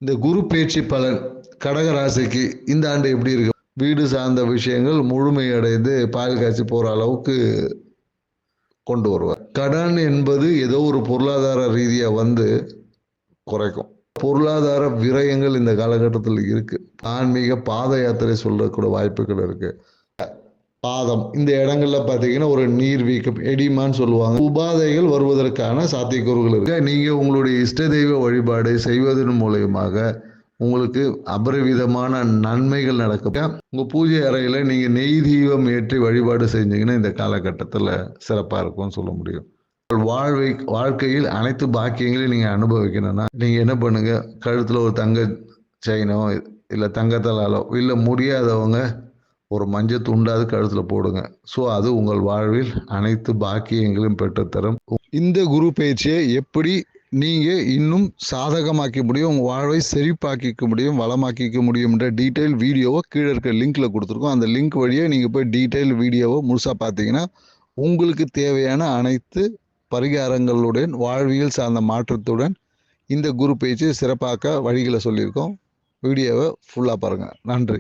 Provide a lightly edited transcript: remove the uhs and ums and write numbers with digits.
இந்த குரு பேச்சு பலன் கடக ராசிக்கு இந்த ஆண்டு எப்படி இருக்கு? வீடு சார்ந்த விஷயங்கள் முழுமையடைந்து பால் காய்ச்சி போற அளவுக்கு கொண்டு வருவார். கடன் என்பது ஏதோ ஒரு பொருளாதார ரீதியா வந்து குறைக்கும். பொருளாதார விரயங்கள் இந்த காலகட்டத்தில் இருக்கு. ஆன்மீக பாத யாத்திரை சொல்லக்கூடிய வாய்ப்புகள் இருக்கு. பாதம் இந்த இடங்கள்ல பாத்தீங்கன்னா ஒரு நீர் வீக்கம் எடிமான்னு சொல்லுவாங்க. உபாதைகள் வருவதற்கான சாத்தியக்கூறுகள் இருக்கு. நீங்க உங்களுடைய இஷ்ட தெய்வ வழிபாடு செய்வதன் மூலயமாக உங்களுக்கு அபரிவிதமான நன்மைகள் நடக்கும். உங்க பூஜை அறையில நீங்க நெய் தீபம் ஏற்றி வழிபாடு செஞ்சீங்கன்னா இந்த காலகட்டத்தில் சிறப்பா இருக்கும்னு சொல்ல முடியும். வாழ்க்கையில் அனைத்து பாக்கியங்களையும் நீங்க அனுபவிக்கணும்னா நீங்க என்ன பண்ணுங்க, கழுத்துல ஒரு தங்க செயினோ இல்ல தங்கத்தலாலோ இல்ல முடியாதவங்க ஒரு மஞ்சள் துண்டாவது கழுத்துல போடுங்க. ஸோ அது உங்கள் வாழ்வில் அனைத்து பாக்கியங்களையும் பெற்றுத்தரும். இந்த குரு பயிற்சியை எப்படி நீங்க இன்னும் சாதகமாக்க முடியும், உங்க வாழ்வை செழிப்பாக்கிக்க முடியும், வளமாக்கிக்க முடியும்ன்ற டீட்டெயில் வீடியோவை கீழே இருக்க லிங்க்ல கொடுத்துருக்கோம். அந்த லிங்க் வழியே நீங்க போய் டீட்டெயில் வீடியோவை முழுசா பார்த்தீங்கன்னா உங்களுக்கு தேவையான அனைத்து பரிகாரங்களுடன் வாழ்வியல் சார்ந்த மாற்றத்துடன் இந்த குரு பயிற்சியை சிறப்பாக்க வழிகளை சொல்லியிருக்கோம். வீடியோவை ஃபுல்லாக பாருங்க. நன்றி.